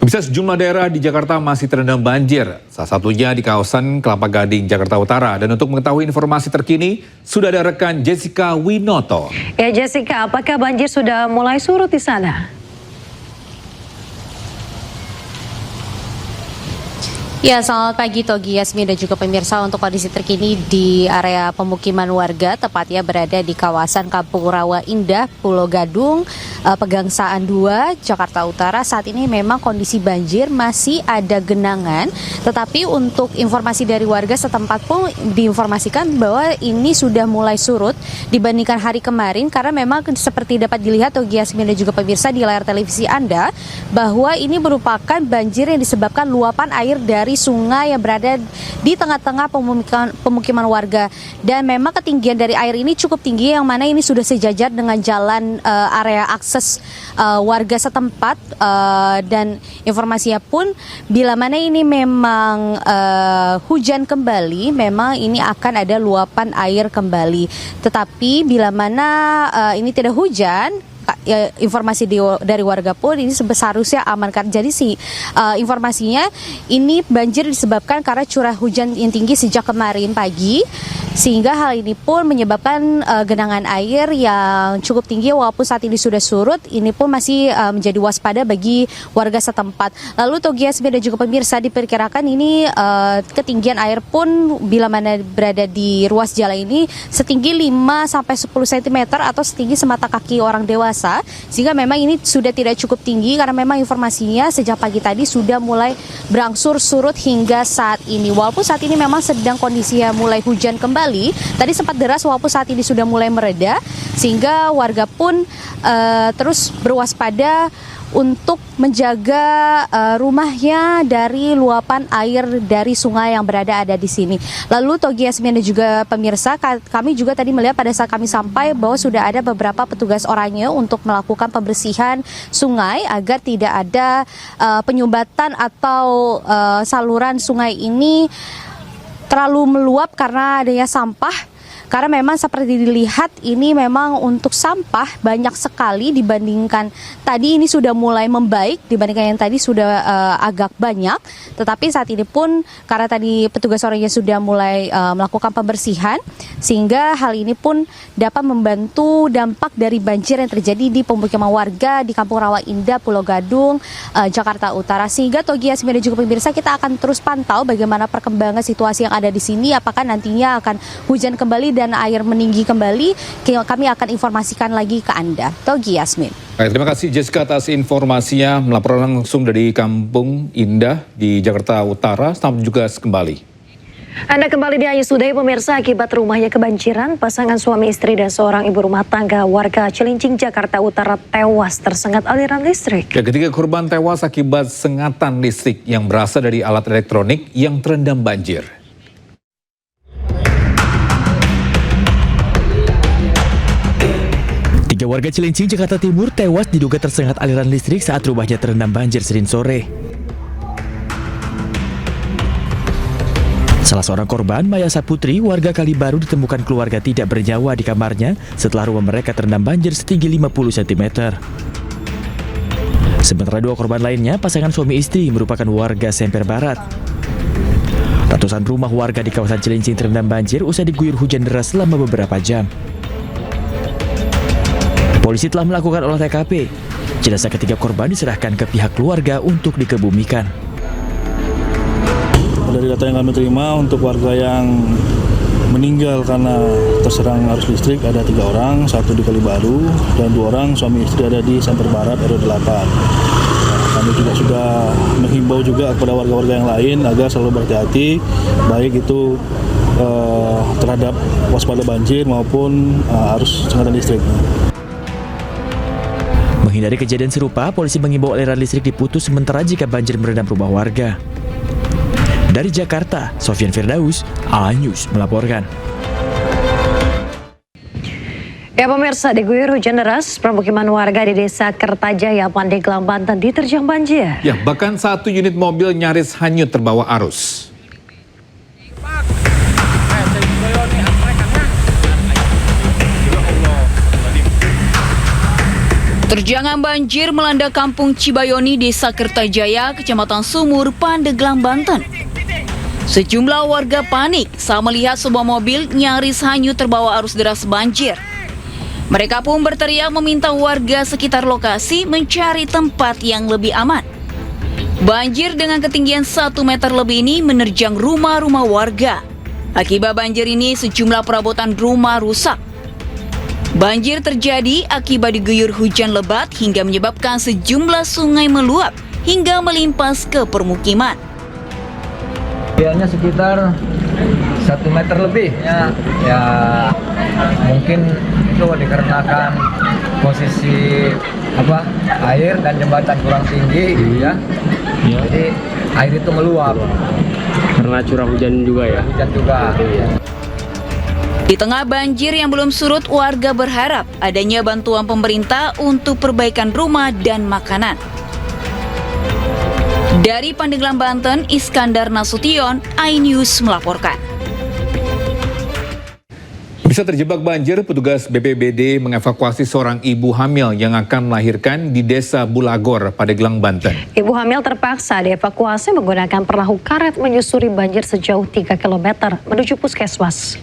Pemirsa, sejumlah daerah di Jakarta masih terendam banjir, salah satunya di kawasan Kelapa Gading, Jakarta Utara. Dan untuk mengetahui informasi terkini, sudah ada rekan Jessica Winoto. Ya Jessica, apakah banjir sudah mulai surut di sana? Ya, selamat pagi Togi, Yasmin dan juga pemirsa. Untuk kondisi terkini di area pemukiman warga, tepatnya berada di kawasan Kampung Rawa Indah, Pulau Gadung, Pegangsaan 2, Jakarta Utara. Saat ini memang kondisi banjir masih ada genangan, tetapi untuk informasi dari warga setempat pun diinformasikan bahwa ini sudah mulai surut dibandingkan hari kemarin, karena memang seperti dapat dilihat Togi, Yasmin dan juga pemirsa di layar televisi Anda, bahwa ini merupakan banjir yang disebabkan luapan air dari sungai yang berada di tengah-tengah pemukiman warga, dan memang ketinggian dari air ini cukup tinggi, yang mana ini sudah sejajar dengan jalan area akses warga setempat, dan informasinya pun bila mana ini memang hujan kembali, memang ini akan ada luapan air kembali. Tetapi bila mana ini tidak hujan, informasi dari warga pun ini seharusnya aman. Jadi informasinya ini banjir disebabkan karena curah hujan yang tinggi sejak kemarin pagi, sehingga hal ini pun menyebabkan genangan air yang cukup tinggi. Walaupun saat ini sudah surut, ini pun masih menjadi waspada bagi warga setempat. Lalu Togi, Yasmin dan juga pemirsa, diperkirakan ini ketinggian air pun bila mana berada di ruas jalan ini setinggi 5-10 cm atau setinggi semata kaki orang dewasa, sehingga memang ini sudah tidak cukup tinggi, karena memang informasinya sejak pagi tadi sudah mulai berangsur surut hingga saat ini. Walaupun saat ini memang sedang kondisinya mulai hujan kembali, tadi sempat deras, walaupun saat ini sudah mulai mereda, sehingga warga pun terus berwaspada untuk menjaga rumahnya dari luapan air dari sungai yang ada di sini. Lalu Togi, Yasmin dan juga pemirsa, kami juga tadi melihat pada saat kami sampai bahwa sudah ada beberapa petugas oranye untuk melakukan pembersihan sungai agar tidak ada penyumbatan atau saluran sungai ini terlalu meluap karena adanya sampah. Karena memang seperti dilihat ini memang untuk sampah banyak sekali dibandingkan tadi, ini sudah mulai membaik dibandingkan yang tadi sudah agak banyak. Tetapi saat ini pun karena tadi petugas orangnya sudah mulai melakukan pembersihan, sehingga hal ini pun dapat membantu dampak dari banjir yang terjadi di pemukiman warga di Kampung Rawa Indah, Pulau Gadung, Jakarta Utara. Sehingga Togi, Yasmin dan juga pemirsa, kita akan terus pantau bagaimana perkembangan situasi yang ada di sini, apakah nantinya akan hujan kembali dan air meninggi kembali. Kami akan informasikan lagi ke Anda. Togi, Yasmin. Baik, terima kasih Jessica atas informasinya, melaporkan langsung dari Kampung Indah di Jakarta Utara. Selamat juga kembali. Anda kembali di Ayu Sudai, pemirsa. Akibat rumahnya kebanjiran, pasangan suami istri dan seorang ibu rumah tangga warga Cilincing, Jakarta Utara tewas tersengat aliran listrik. Ya, ketiga korban tewas akibat sengatan listrik yang berasal dari alat elektronik yang terendam banjir. Tiga warga Cilincing, Jakarta Timur tewas diduga tersengat aliran listrik saat rumahnya terendam banjir Senin sore. Salah seorang korban, Maya Saputri, warga Kalibaru, ditemukan keluarga tidak bernyawa di kamarnya setelah rumah mereka terendam banjir setinggi 50 cm. Sementara dua korban lainnya, pasangan suami istri, merupakan warga Semper Barat. Ratusan rumah warga di kawasan Cilincing terendam banjir usai diguyur hujan deras selama beberapa jam. Polisi telah melakukan olah TKP. Jenazah ketiga korban diserahkan ke pihak keluarga untuk dikebumikan. Dari data yang kami terima, untuk warga yang meninggal karena terserang arus listrik ada 3 orang, 1 di Kalibaru, dan 2 orang suami istri ada di Semper Barat RW 8. Kami juga sudah menghimbau juga kepada warga-warga yang lain agar selalu berhati-hati, baik itu terhadap waspada banjir maupun arus sengatan listrik. Menghindari kejadian serupa, polisi mengimbau aliran listrik diputus sementara jika banjir merendam rumah warga. Dari Jakarta, Sofyan Firdaus, A-News melaporkan. Ya pemirsa, diguyur hujan deras, permukiman warga di Desa Kertajaya, Pandeglang, Banten diterjang banjir. Ya, bahkan 1 unit mobil nyaris hanyut terbawa arus. Terjangan banjir melanda Kampung Cibayoni, Desa Kertajaya, Kecamatan Sumur, Pandeglang, Banten. Sejumlah warga panik saat melihat sebuah mobil nyaris hanyut terbawa arus deras banjir. Mereka pun berteriak meminta warga sekitar lokasi mencari tempat yang lebih aman. Banjir dengan ketinggian 1 meter lebih ini menerjang rumah-rumah warga. Akibat banjir ini sejumlah perabotan rumah rusak. Banjir terjadi akibat diguyur hujan lebat hingga menyebabkan sejumlah sungai meluap hingga melimpas ke permukiman. Ketinggiannya sekitar 1 meter lebih ya mungkin itu dikarenakan posisi air dan jembatan kurang tinggi gitu ya. Jadi air itu meluap karena curah hujan juga ya. Hujan juga. Di tengah banjir yang belum surut, warga berharap adanya bantuan pemerintah untuk perbaikan rumah dan makanan. Dari Pandeglang, Banten, Iskandar Nasution, iNews melaporkan. Bisa terjebak banjir, petugas BPBD mengevakuasi seorang ibu hamil yang akan melahirkan di Desa Bulagor, Pandeglang, Banten. Ibu hamil terpaksa dievakuasi menggunakan perahu karet menyusuri banjir sejauh 3 km menuju puskesmas.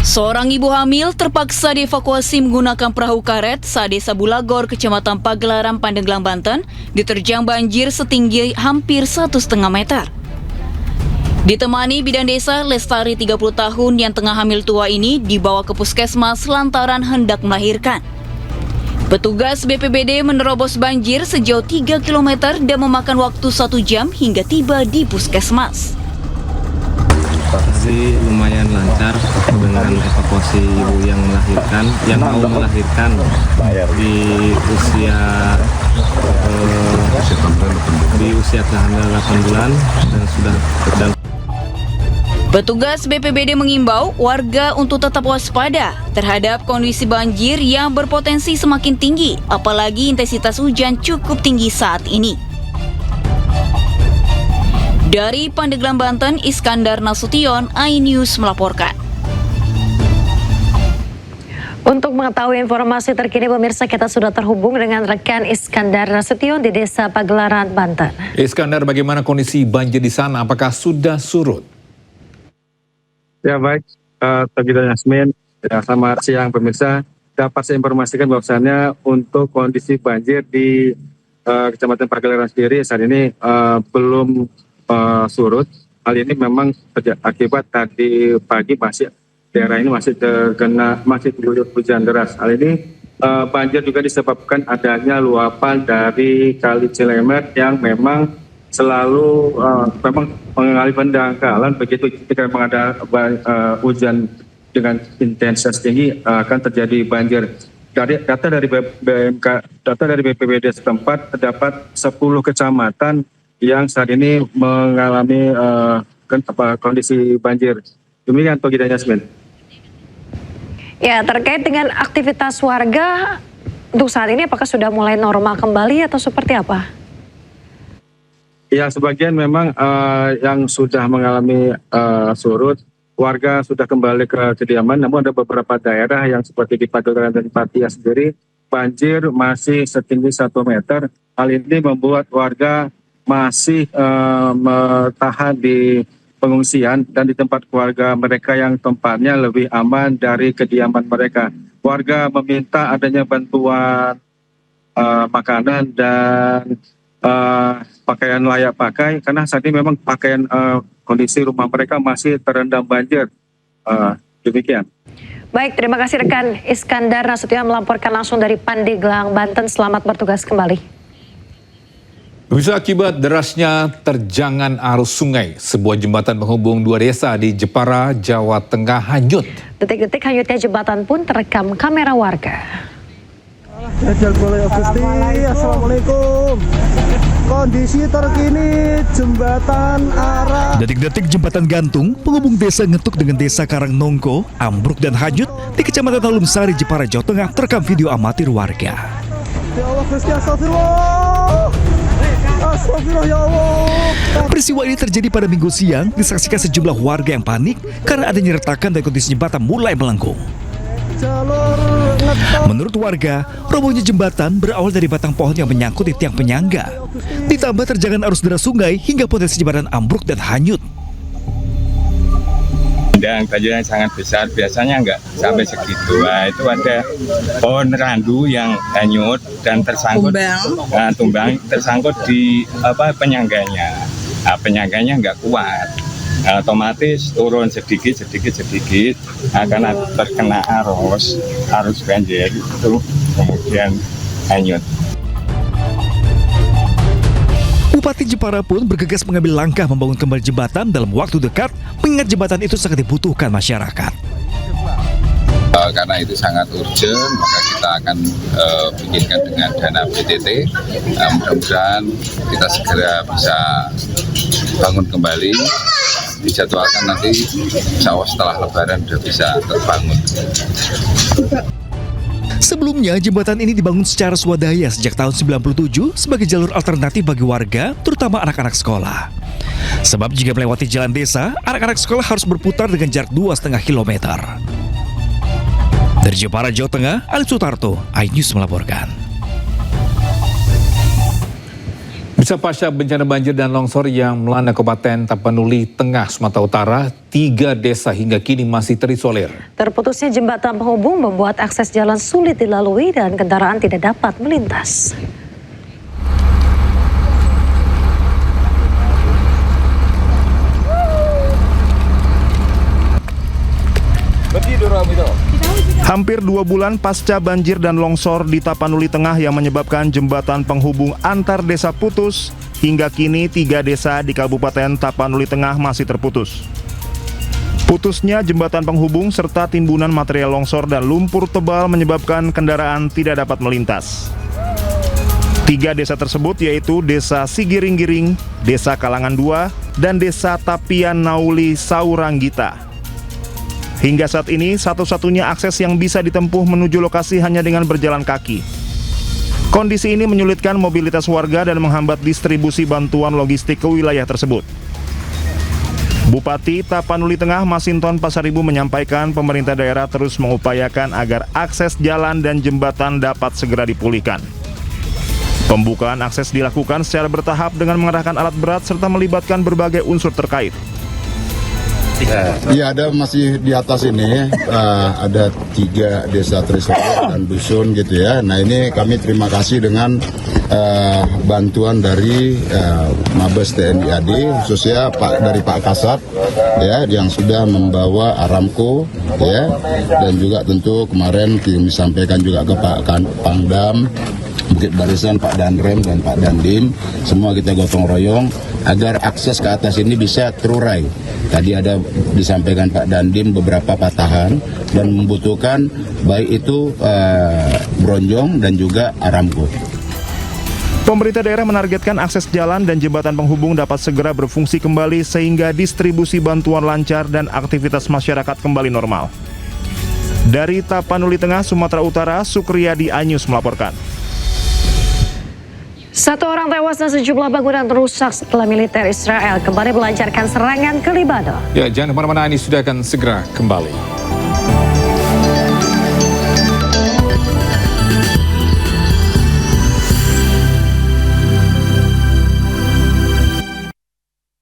Seorang ibu hamil terpaksa dievakuasi menggunakan perahu karet saat Desa Bulagor, Kecamatan Pagelaran, Pandeglang, Banten, diterjang banjir setinggi hampir 1,5 meter. Ditemani bidan desa Lestari 30 tahun yang tengah hamil tua ini dibawa ke puskesmas lantaran hendak melahirkan. Petugas BPBD menerobos banjir sejauh 3 km dan memakan waktu 1 jam hingga tiba di puskesmas. Sih lumayan lancar dengan evakuasi ibu yang melahirkan, yang mau melahirkan di usia kehamilan 8 bulan dan sudah berjalan. Petugas BPBD mengimbau warga untuk tetap waspada terhadap kondisi banjir yang berpotensi semakin tinggi, apalagi intensitas hujan cukup tinggi saat ini. Dari Pandeglang, Banten, Iskandar Nasution, iNews melaporkan. Untuk mengetahui informasi terkini, pemirsa, kita sudah terhubung dengan rekan Iskandar Nasution di Desa Pagelaran, Banten. Iskandar, bagaimana kondisi banjir di sana? Apakah sudah surut? Ya baik, Togita Yasmin, ya, selamat siang pemirsa. Dapat saya informasikan bahwasannya untuk kondisi banjir di Kecamatan Pagelaran sendiri saat ini belum surut. Hal ini memang akibat tadi pagi daerah ini masih diguyur hujan deras. Hal ini banjir juga disebabkan adanya luapan dari Kali Cilemet yang memang selalu mengalami pendangkalan. Begitu ketika memang ada hujan dengan intensitas tinggi akan terjadi banjir. Data dari BPBD setempat terdapat 10 kecamatan yang saat ini mengalami kondisi banjir. Demikian Togita Yasmin. Ya, terkait dengan aktivitas warga untuk saat ini, apakah sudah mulai normal kembali atau seperti apa? Ya, sebagian memang yang sudah mengalami surut, warga sudah kembali ke kediaman. Namun ada beberapa daerah yang seperti di Pagelaran dan Patia sendiri, banjir masih setinggi 1 meter. Hal ini membuat warga masih tahan di pengungsian dan di tempat keluarga mereka yang tempatnya lebih aman dari kediaman mereka. Warga meminta adanya bantuan makanan dan pakaian layak pakai, karena saat ini memang pakaian kondisi rumah mereka masih terendam banjir. Demikian. Baik, terima kasih rekan Iskandar Nasution melaporkan langsung dari Pandeglang, Banten. Selamat bertugas kembali. Bisa akibat derasnya terjangan arus sungai, sebuah jembatan penghubung 2 desa di Jepara, Jawa Tengah hanyut. Detik-detik hanyutnya jembatan pun terekam kamera warga. Assalamualaikum. Kondisi terkini jembatan arah. Detik-detik jembatan gantung penghubung desa Ngetuk dengan desa Karangnongko ambruk dan hanyut di Kecamatan Talun Sari, Jepara, Jawa Tengah terekam video amatir warga. Ya Allah, Gusti, astagfirullah. Astagfirullah ya Allah. Peristiwa ini terjadi pada Minggu siang, disaksikan sejumlah warga yang panik karena adanya retakan dan kondisi jembatan mulai melengkung. Menurut warga, robohnya jembatan berawal dari batang pohon yang menyangkut di tiang penyangga. Ditambah terjangan arus deras sungai hingga potensi jembatan ambruk dan hanyut. Dan banjirnya sangat besar, biasanya nggak sampai segitu. Nah, itu ada pohon randu yang hanyut dan tersangkut, tumbang tersangkut di penyangganya. Nah, penyangganya nggak kuat, otomatis turun sedikit, karena terkena arus banjir itu kemudian hanyut. Bupati Jepara pun bergegas mengambil langkah membangun kembali jembatan dalam waktu dekat, mengingat jembatan itu sangat dibutuhkan masyarakat. Karena itu sangat urgent, maka kita akan bikinkan dengan dana PTT. Mudah-mudahan kita segera bisa bangun kembali. Dijadwalkan nanti, insya Allah setelah Lebaran sudah bisa terbangun. Sebelumnya, jembatan ini dibangun secara swadaya sejak tahun 97 sebagai jalur alternatif bagi warga, terutama anak-anak sekolah. Sebab jika melewati jalan desa, anak-anak sekolah harus berputar dengan jarak 2,5 km. Dari Jepara, Jawa Tengah, Alif Sutarto, iNews melaporkan. Bisa pasca bencana banjir dan longsor yang melanda Kabupaten Tapanuli Tengah, Sumatera Utara, 3 desa hingga kini masih terisolir. Terputusnya jembatan penghubung membuat akses jalan sulit dilalui dan kendaraan tidak dapat melintas. Hampir 2 bulan pasca banjir dan longsor di Tapanuli Tengah yang menyebabkan jembatan penghubung antar desa putus, hingga kini 3 desa di Kabupaten Tapanuli Tengah masih terputus. Putusnya jembatan penghubung serta timbunan material longsor dan lumpur tebal menyebabkan kendaraan tidak dapat melintas. 3 desa tersebut yaitu Desa Sigiring-Giring, Desa Kalangan 2, dan Desa Tapian Nauli Sauranggita. Hingga saat ini, satu-satunya akses yang bisa ditempuh menuju lokasi hanya dengan berjalan kaki. Kondisi ini menyulitkan mobilitas warga dan menghambat distribusi bantuan logistik ke wilayah tersebut. Bupati Tapanuli Tengah Masinton Pasaribu menyampaikan pemerintah daerah terus mengupayakan agar akses jalan dan jembatan dapat segera dipulihkan. Pembukaan akses dilakukan secara bertahap dengan mengerahkan alat berat serta melibatkan berbagai unsur terkait. Iya, ada masih di atas ini, ada 3 desa terisolir dan dusun gitu ya. Nah, ini kami terima kasih dengan bantuan dari Mabes TNI AD, khususnya dari Pak Kasat ya, yang sudah membawa Aramco ya, dan juga tentu kemarin disampaikan juga ke Pak Pangdam, Bukit Barisan, Pak Danrem dan Pak Dandim, semua kita gotong royong agar akses ke atas ini bisa terurai. Tadi ada disampaikan Pak Dandim beberapa patahan dan membutuhkan baik itu Bronjong dan juga Aramco. Pemerintah daerah menargetkan akses jalan dan jembatan penghubung dapat segera berfungsi kembali sehingga distribusi bantuan lancar dan aktivitas masyarakat kembali normal. Dari Tapanuli Tengah, Sumatera Utara, Sukriyadi, iNews melaporkan. 1 orang tewas dan sejumlah bangunan rusak setelah militer Israel kembali melancarkan serangan ke Lebanon. Ya, jangan kemana-mana, ini sudah akan segera kembali.